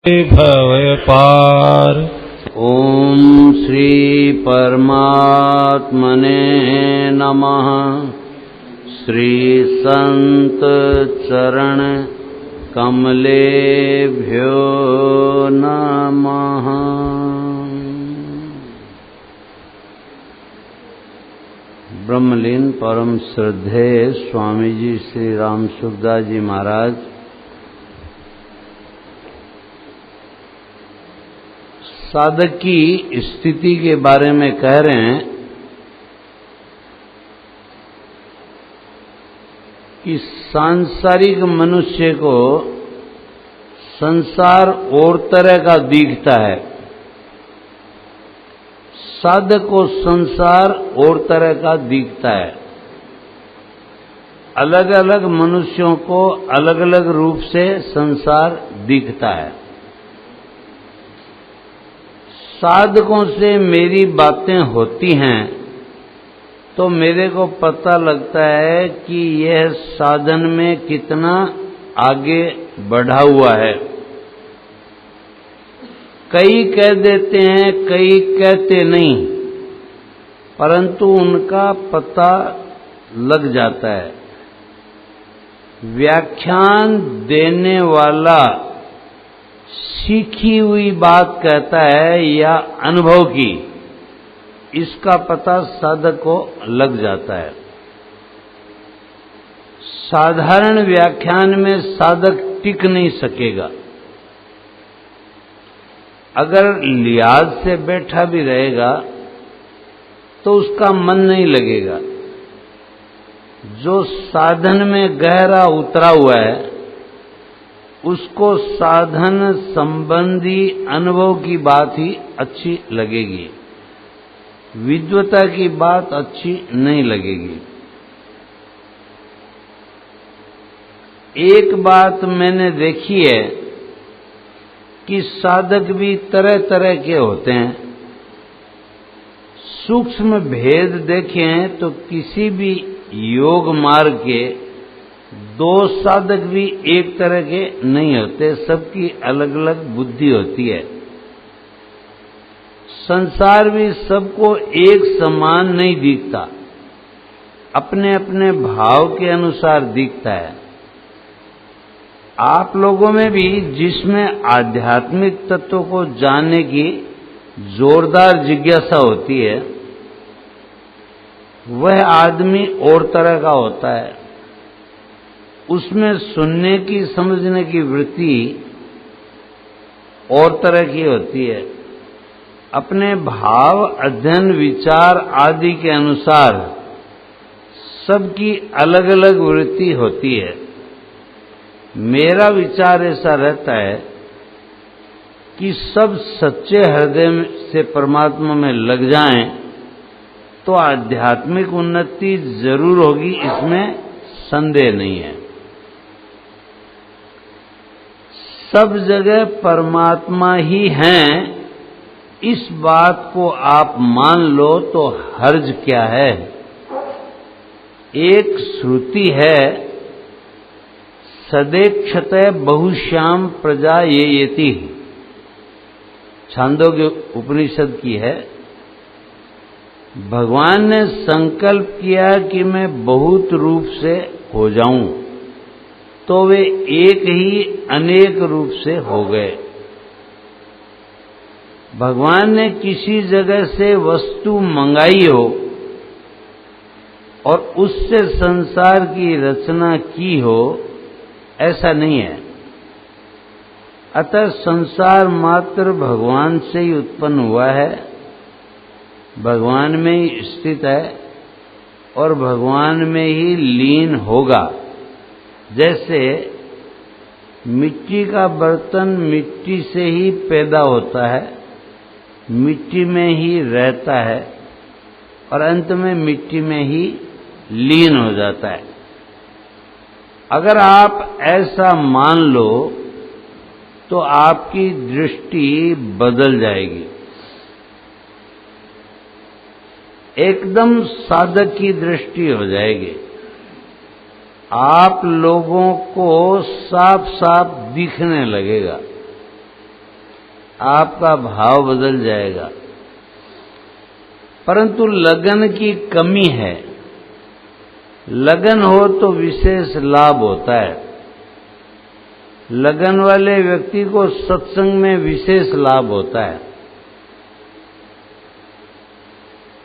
भव पार। ओम श्री परमात्मने नमः। श्री संत चरण कमलेभ्यो नमः। ब्रह्मलीन परम श्रद्धेय स्वामी जी श्री राम सुखदास जी महाराज साधक की स्थिति के बारे में कह रहे हैं कि सांसारिक मनुष्य को संसार और तरह का दिखता है, साधक को संसार और तरह का दिखता है। अलग अलग मनुष्यों को अलग अलग रूप से संसार दिखता है। साधकों से मेरी बातें होती हैं तो मेरे को पता लगता है कि यह साधन में कितना आगे बढ़ा हुआ है। कई कह देते हैं, कई कहते नहीं, परंतु उनका पता लग जाता है। व्याख्यान देने वाला सीखी हुई बात कहता है या अनुभव की, इसका पता साधक को लग जाता है। साधारण व्याख्यान में साधक टिक नहीं सकेगा। अगर लिहाज से बैठा भी रहेगा तो उसका मन नहीं लगेगा। जो साधन में गहरा उतरा हुआ है उसको साधन संबंधी अनुभव की बात ही अच्छी लगेगी, विद्वता की बात अच्छी नहीं लगेगी। एक बात मैंने देखी है कि साधक भी तरह तरह के होते हैं। सूक्ष्म भेद देखें तो किसी भी योग मार्ग के दो साधक भी एक तरह के नहीं होते, सबकी अलग अलग बुद्धि होती है। संसार भी सबको एक समान नहीं दिखता, अपने अपने भाव के अनुसार दिखता है। आप लोगों में भी जिसमें आध्यात्मिक तत्व को जानने की जोरदार जिज्ञासा होती है, वह आदमी और तरह का होता है। उसमें सुनने की, समझने की वृत्ति और तरह की होती है। अपने भाव, अध्ययन, विचार आदि के अनुसार सबकी अलग अलग वृत्ति होती है। मेरा विचार ऐसा रहता है कि सब सच्चे हृदय से परमात्मा में लग जाएं तो आध्यात्मिक उन्नति जरूर होगी, इसमें संदेह नहीं है। सब जगह परमात्मा ही हैं, इस बात को आप मान लो तो हर्ज क्या है। एक श्रुति है, सदेक्षते बहुश्याम प्रजा ये येति, छांदोग्य उपनिषद की है। भगवान ने संकल्प किया कि मैं बहुत रूप से हो जाऊं, तो वे एक ही अनेक रूप से हो गए। भगवान ने किसी जगह से वस्तु मंगाई हो और उससे संसार की रचना की हो, ऐसा नहीं है। अतः संसार मात्र भगवान से ही उत्पन्न हुआ है, भगवान में ही स्थित है और भगवान में ही लीन होगा। जैसे मिट्टी का बर्तन मिट्टी से ही पैदा होता है, मिट्टी में ही रहता है और अंत में मिट्टी में ही लीन हो जाता है। अगर आप ऐसा मान लो तो आपकी दृष्टि बदल जाएगी। एकदम साधक की दृष्टि हो जाएगी। आप लोगों को साफ साफ दिखने लगेगा। आपका भाव बदल जाएगा। परंतु लगन की कमी है। लगन हो तो विशेष लाभ होता है। लगन वाले व्यक्ति को सत्संग में विशेष लाभ होता है।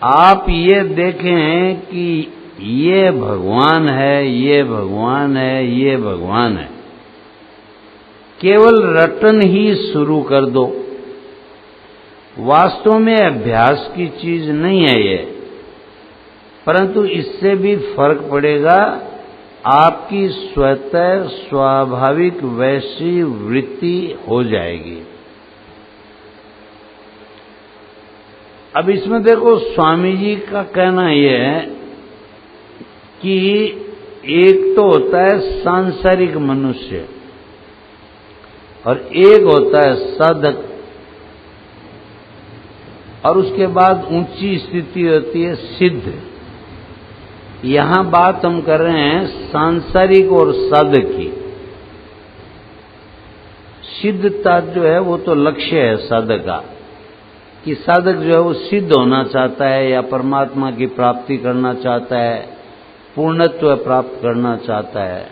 आप ये देखें कि ये भगवान है, ये भगवान है, ये भगवान है, केवल रटन ही शुरू कर दो। वास्तव में अभ्यास की चीज नहीं है ये, परंतु इससे भी फर्क पड़ेगा। आपकी स्वतः स्वाभाविक वैसी वृत्ति हो जाएगी। अब इसमें देखो, स्वामी जी का कहना यह है कि एक तो होता है सांसारिक मनुष्य और एक होता है साधक, और उसके बाद ऊंची स्थिति होती है सिद्ध। यहां बात हम कर रहे हैं सांसारिक और साधक की। सिद्धता जो है वो तो लक्ष्य है साधक का, कि साधक जो है वो सिद्ध होना चाहता है या परमात्मा की प्राप्ति करना चाहता है, पूर्णत्व प्राप्त करना चाहता है।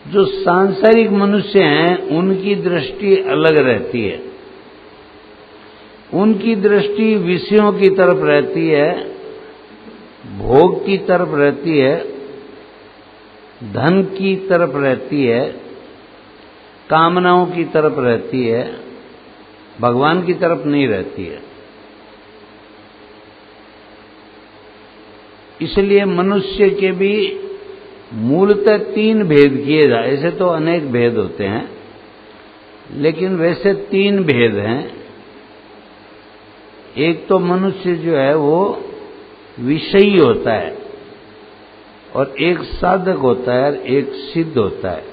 जो सांसारिक मनुष्य हैं उनकी दृष्टि अलग रहती है। उनकी दृष्टि विषयों की तरफ रहती है, भोग की तरफ रहती है, धन की तरफ रहती है, कामनाओं की तरफ रहती है, भगवान की तरफ नहीं रहती है। इसलिए मनुष्य के भी मूलतः 3 भेद किए जाए। ऐसे तो अनेक भेद होते हैं, लेकिन वैसे 3 भेद हैं। एक तो मनुष्य जो है वो विषयी होता है, और एक साधक होता है, और एक सिद्ध होता है।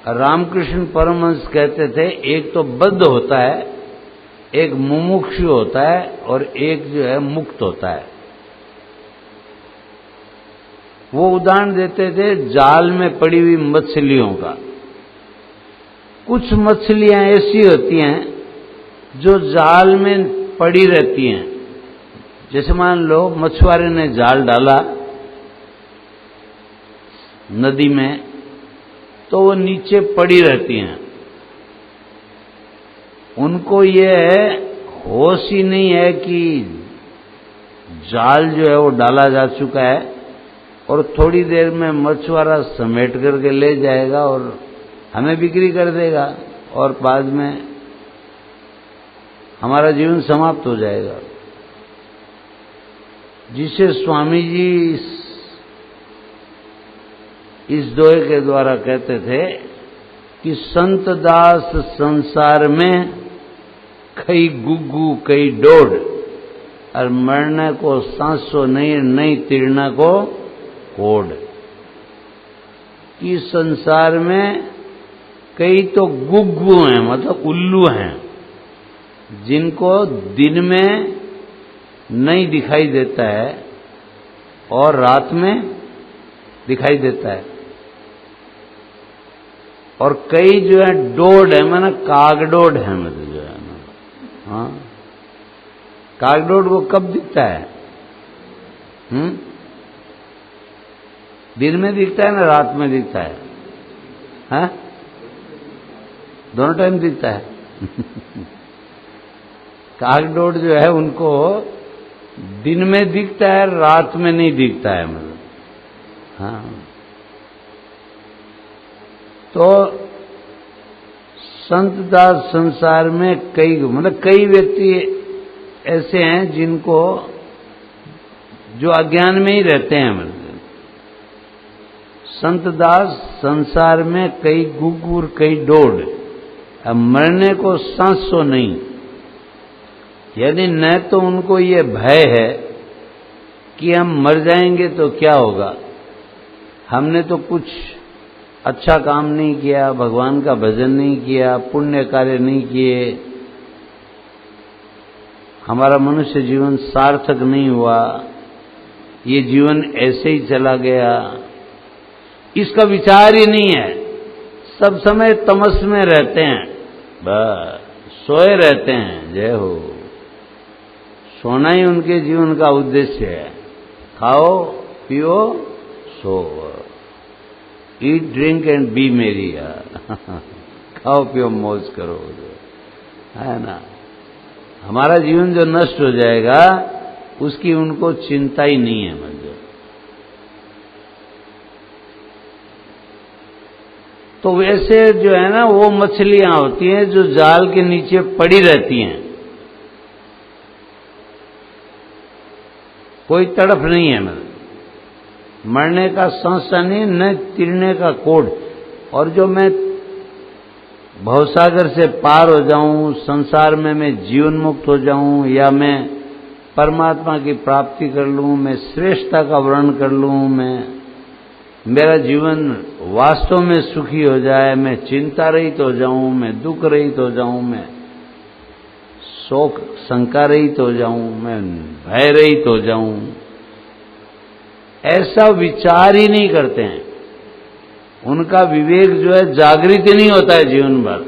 रामकृष्ण परमहंस कहते थे एक तो बद्ध होता है, एक मुमुक्षु होता है, और एक जो है मुक्त होता है। वो उदाहरण देते थे जाल में पड़ी हुई मछलियों का। कुछ मछलियां ऐसी होती हैं जो जाल में पड़ी रहती हैं। जैसे मान लो मछुआरे ने जाल डाला नदी में, तो वो नीचे पड़ी रहती हैं। उनको ये होश ही नहीं है कि जाल जो है वो डाला जा चुका है, और थोड़ी देर में मछुआरा समेट करके ले जाएगा और हमें बिक्री कर देगा, और बाद में हमारा जीवन समाप्त हो जाएगा। जिसे स्वामी जी इस दोहे के द्वारा कहते थे कि संत दास संसार में कई गुग्गू कई डोड, और मरने को सांसो नहीं तीरना को कोड। कि संसार में कई तो गुग्गू हैं, मतलब उल्लू हैं, जिनको दिन में नहीं दिखाई देता है और रात में दिखाई देता है। और कई जो है डोड है, माना कागडोड है, मतलब जो है ना। हाँ, कागडोड को कब दिखता है? दिन में दिखता है ना रात में दिखता है? हाँ, दोनों टाइम दिखता है। कागडोड जो है उनको दिन में दिखता है, रात में नहीं दिखता है, मतलब। हाँ, तो संत दास संसार में कई, मतलब कई व्यक्ति ऐसे हैं जिनको जो अज्ञान में ही रहते हैं। मतलब संत दास संसार में कई गुग्गू कई डोड, अब मरने को सांसो नहीं। यानी न तो उनको ये भय है कि हम मर जाएंगे तो क्या होगा, हमने तो कुछ अच्छा काम नहीं किया, भगवान का भजन नहीं किया, पुण्य कार्य नहीं किए, हमारा मनुष्य जीवन सार्थक नहीं हुआ, ये जीवन ऐसे ही चला गया, इसका विचार ही नहीं है। सब समय तमस में रहते हैं, बस सोए रहते हैं। जय हो। सोना ही उनके जीवन का उद्देश्य है। खाओ पियो सो, ईट ड्रिंक एंड बी मेरी। खाओ पियो मौज करो, है ना। हमारा जीवन जो नष्ट हो जाएगा उसकी उनको चिंता ही नहीं है। मतलब तो वैसे जो है ना, वो मछलियां होती हैं जो जाल के नीचे पड़ी रहती हैं, कोई तड़फ नहीं है। मतलब मरने का संशय नहीं, न तिरने का कोड। और जो मैं भवसागर से पार हो जाऊं, संसार में मैं जीवन मुक्त हो जाऊं, या मैं परमात्मा की प्राप्ति कर लूं, मैं श्रेष्ठता का वर्ण कर लूं, मेरा जीवन वास्तव में सुखी हो जाए, मैं चिंता रहित हो जाऊं, मैं दुख रहित हो जाऊं, मैं शोक शंका रहित हो जाऊं, मैं भय रहित हो जाऊं, ऐसा विचार ही नहीं करते हैं। उनका विवेक जो है जागृत ही नहीं होता है जीवन भर,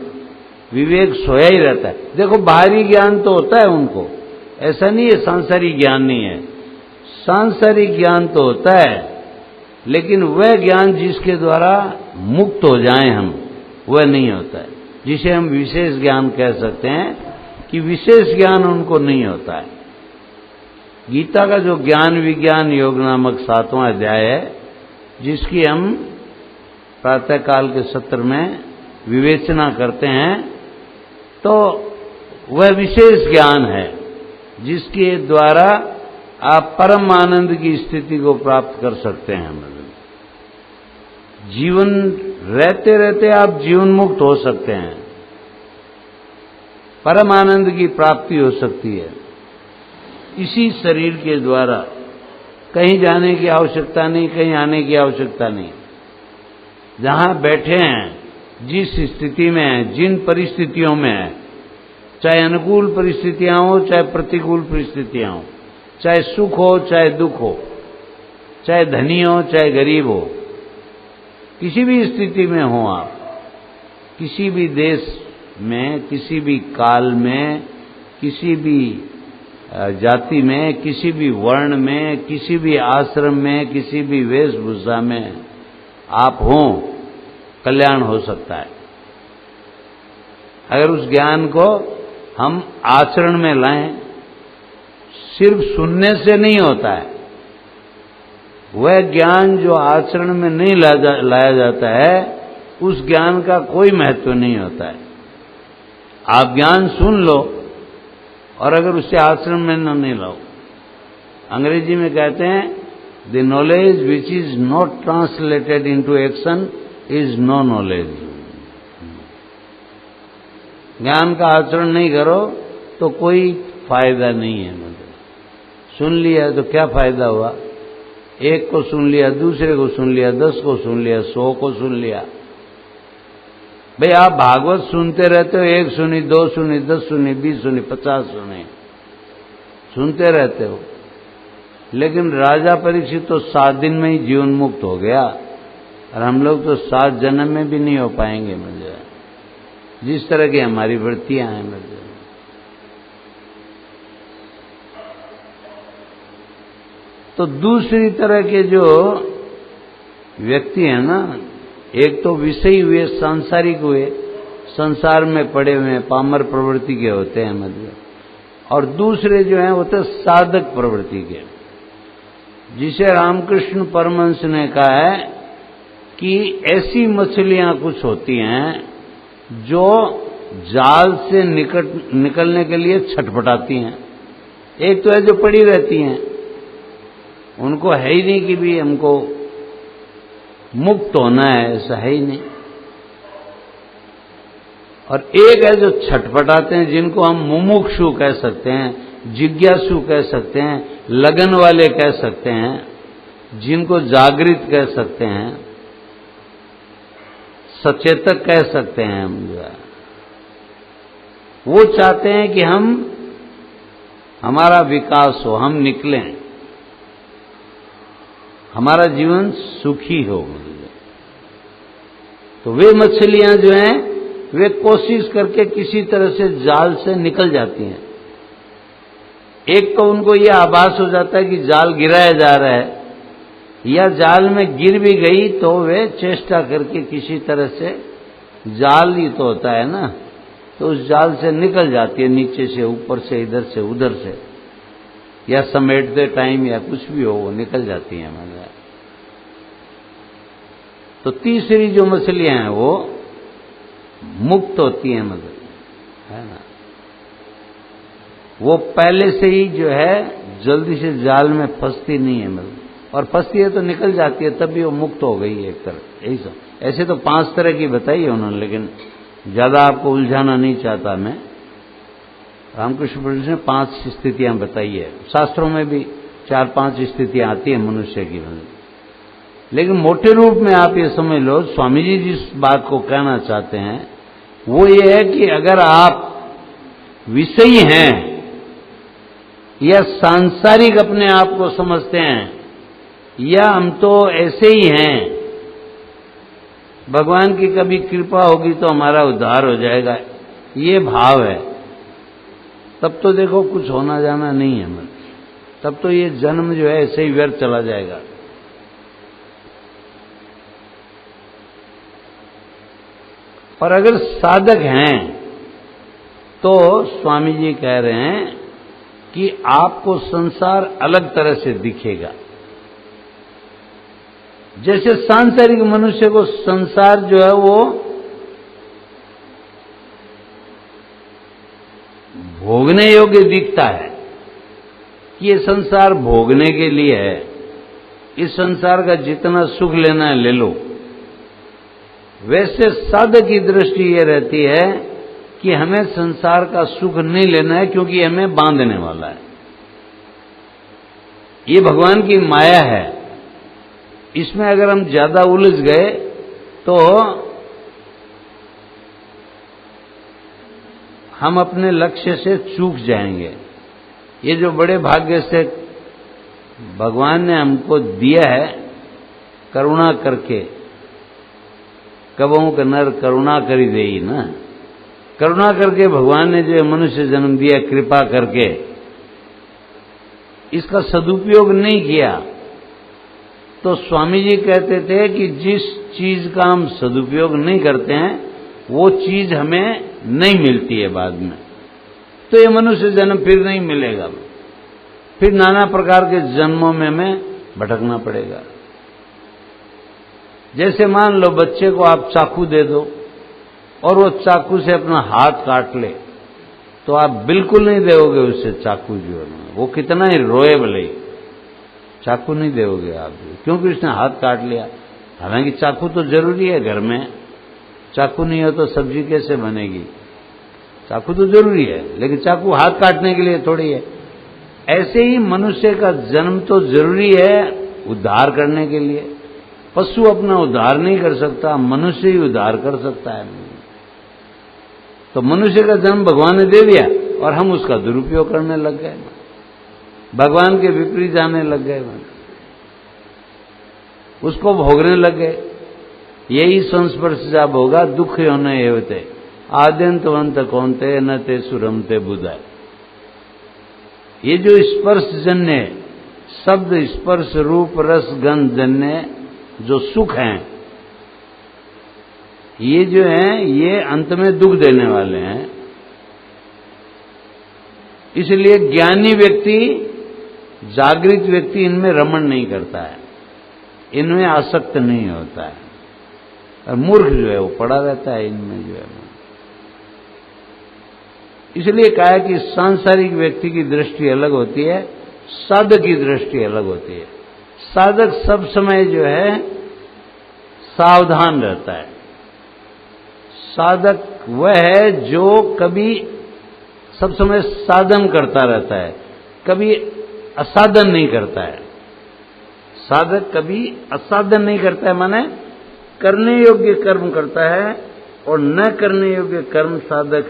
विवेक सोया ही रहता है। देखो बाहरी ज्ञान तो होता है उनको, ऐसा नहीं है सांसारिक ज्ञान नहीं है, सांसारिक ज्ञान तो होता है, लेकिन वह ज्ञान जिसके द्वारा मुक्त हो जाएं हम, वह नहीं होता है। जिसे हम विशेष ज्ञान कह सकते हैं कि विशेष ज्ञान उनको नहीं होता है। गीता का जो ज्ञान विज्ञान योग नामक 7वां अध्याय है, जिसकी हम प्रातःकाल के सत्र में विवेचना करते हैं, तो वह विशेष ज्ञान है जिसके द्वारा आप परम आनंद की स्थिति को प्राप्त कर सकते हैं। मतलब जीवन रहते रहते आप जीवन मुक्त हो सकते हैं, परम आनंद की प्राप्ति हो सकती है इसी शरीर के द्वारा। कहीं जाने की आवश्यकता नहीं, कहीं आने की आवश्यकता नहीं। जहां बैठे हैं, जिस स्थिति में हैं, जिन परिस्थितियों में हैं, चाहे अनुकूल परिस्थितियां हो चाहे प्रतिकूल परिस्थितियां हो, चाहे सुख हो चाहे दुख हो, चाहे धनी हो चाहे गरीब हो, किसी भी स्थिति में हो आप, किसी भी देश में, किसी भी काल में, किसी भी जाति में, किसी भी वर्ण में, किसी भी आश्रम में, किसी भी वेशभूषा में आप हों, कल्याण हो सकता है अगर उस ज्ञान को हम आचरण में लाएं। सिर्फ सुनने से नहीं होता है, वह ज्ञान जो आचरण में नहीं लाया जाता है, उस ज्ञान का कोई महत्व नहीं होता है। आप ज्ञान सुन लो और अगर उससे आचरण में नहीं लाओ, अंग्रेजी में कहते हैं the knowledge which is not translated into action is no knowledge. ज्ञान का आचरण नहीं करो तो कोई फायदा नहीं है। मतलब सुन लिया तो क्या फायदा हुआ? एक को सुन लिया, दूसरे को सुन लिया, 10 को सुन लिया, 100 को सुन लिया। भाई आप भागवत सुनते रहते हो, 1 सुनी, 2 सुनी, 10 सुनी, 20 सुनी, 50 सुनी, सुनते रहते हो। लेकिन राजा परीक्षित तो 7 दिन में ही जीवन मुक्त हो गया, और हम लोग तो 7 जन्म में भी नहीं हो पाएंगे। मुझे जिस तरह की हमारी वृत्तियां हैं, मुझे तो दूसरी तरह के जो व्यक्ति हैं ना, एक तो विषयी हुए, सांसारिक हुए, संसार में पड़े हुए हैं, पामर प्रवृत्ति के होते हैं मतलब, और दूसरे जो हैं वो तो साधक प्रवृत्ति के, जिसे रामकृष्ण परमहंस ने कहा है कि ऐसी मछलियां कुछ होती हैं जो जाल से निकलने के लिए छटपटाती हैं। एक तो है जो पड़ी रहती हैं, उनको है ही नहीं कि भी हमको मुक्त होना है, ऐसा है ही नहीं। और एक है जो छटपटाते हैं, जिनको हम मुमुक्षु कह सकते हैं, जिज्ञासु कह सकते हैं, लगन वाले कह सकते हैं, जिनको जागृत कह सकते हैं, सचेतक कह सकते हैं। हम जो है वो चाहते हैं कि हमारा विकास हो, हम निकलें, हमारा जीवन सुखी हो। तो वे मछलियां जो हैं वे कोशिश करके किसी तरह से जाल से निकल जाती हैं। एक तो उनको यह आभास हो जाता है कि जाल गिराया जा रहा है, या जाल में गिर भी गई तो वे चेष्टा करके किसी तरह से, जाल ही तो होता है ना, तो उस जाल से निकल जाती है, नीचे से, ऊपर से, इधर से उधर से, या समेटते टाइम या कुछ भी हो वो निकल जाती हैं। मतलब तो तीसरी जो मछलियां हैं वो मुक्त होती हैं, मतलब है ना, वो पहले से ही जो है जल्दी से जाल में फंसती नहीं है, मतलब, और फंसती है तो निकल जाती है, तब भी वो मुक्त हो गई है एक तरह। यही सब। ऐसे तो 5 तरह की बताई है उन्होंने, लेकिन ज्यादा आपको उलझाना नहीं चाहता मैं। रामकृष्ण परमहंस ने 5 स्थितियां बताई है, शास्त्रों में भी 4-5 स्थितियां आती है मनुष्य की, मतलब। लेकिन मोटे रूप में आप ये समझ लो, स्वामी जी जिस बात को कहना चाहते हैं वो ये है कि अगर आप विषयी हैं या सांसारिक अपने आप को समझते हैं, या हम तो ऐसे ही हैं, भगवान की कभी कृपा होगी तो हमारा उद्धार हो जाएगा, ये भाव है, तब तो देखो कुछ होना जाना नहीं है, मतलब तब तो ये जन्म जो है ऐसे ही व्यर्थ चला जाएगा। और अगर साधक हैं तो स्वामी जी कह रहे हैं कि आपको संसार अलग तरह से दिखेगा। जैसे सांसारिक मनुष्य को संसार जो है वो भोगने योग्य दिखता है कि ये संसार भोगने के लिए है, इस संसार का जितना सुख लेना है ले लो। वैसे साधक की दृष्टि ये रहती है कि हमें संसार का सुख नहीं लेना है, क्योंकि हमें बांधने वाला है। ये भगवान की माया है, इसमें अगर हम ज्यादा उलझ गए तो हम अपने लक्ष्य से चूक जाएंगे। ये जो बड़े भाग्य से भगवान ने हमको दिया है करुणा करके, कबहू का नर करुणा करी देई ना, करुणा करके भगवान ने जो मनुष्य जन्म दिया कृपा करके, इसका सदुपयोग नहीं किया तो स्वामी जी कहते थे कि जिस चीज का हम सदुपयोग नहीं करते हैं वो चीज हमें नहीं मिलती है बाद में, तो ये मनुष्य जन्म फिर नहीं मिलेगा, फिर नाना प्रकार के जन्मों में हमें भटकना पड़ेगा। जैसे मान लो बच्चे को आप चाकू दे दो और वो चाकू से अपना हाथ काट ले, तो आप बिल्कुल नहीं दोगे उससे चाकू, जो है वो कितना ही रोए भले, चाकू नहीं दोगे आप, क्योंकि उसने हाथ काट लिया। हालांकि चाकू तो जरूरी है घर में, चाकू नहीं हो तो सब्जी कैसे बनेगी, चाकू तो जरूरी है, लेकिन चाकू हाथ काटने के लिए थोड़ी है। ऐसे ही मनुष्य का जन्म तो जरूरी है उद्धार करने के लिए। पशु अपना उद्धार नहीं कर सकता, मनुष्य ही उद्धार कर सकता है। तो मनुष्य का जन्म भगवान ने दे दिया और हम उसका दुरुपयोग करने लग गए, भगवान के विपरीत जाने लग गए, उसको भोगने लग गए। यही संस्पर्श जब होगा दुख होने होते आद्यंतवंत कौनते न ते सुरमते बुधाय। ये जो स्पर्श जन्य, शब्द स्पर्श रूप रस गंध जन्य जो सुख हैं, ये जो हैं ये अंत में दुख देने वाले हैं। इसलिए ज्ञानी व्यक्ति, जागृत व्यक्ति इनमें रमण नहीं करता है, इनमें आसक्त नहीं होता है, और मूर्ख जो है वो पड़ा रहता है इनमें जो है। इसलिए कहा कि सांसारिक व्यक्ति की दृष्टि अलग होती है, साधक की दृष्टि अलग होती है। साधक सब समय जो है सावधान रहता है। साधक वह है जो कभी सब समय साधन करता रहता है, कभी असाधन नहीं करता है। साधक कभी असाधन नहीं करता है, माने करने योग्य कर्म करता है, और न करने योग्य कर्म साधक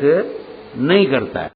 नहीं करता है।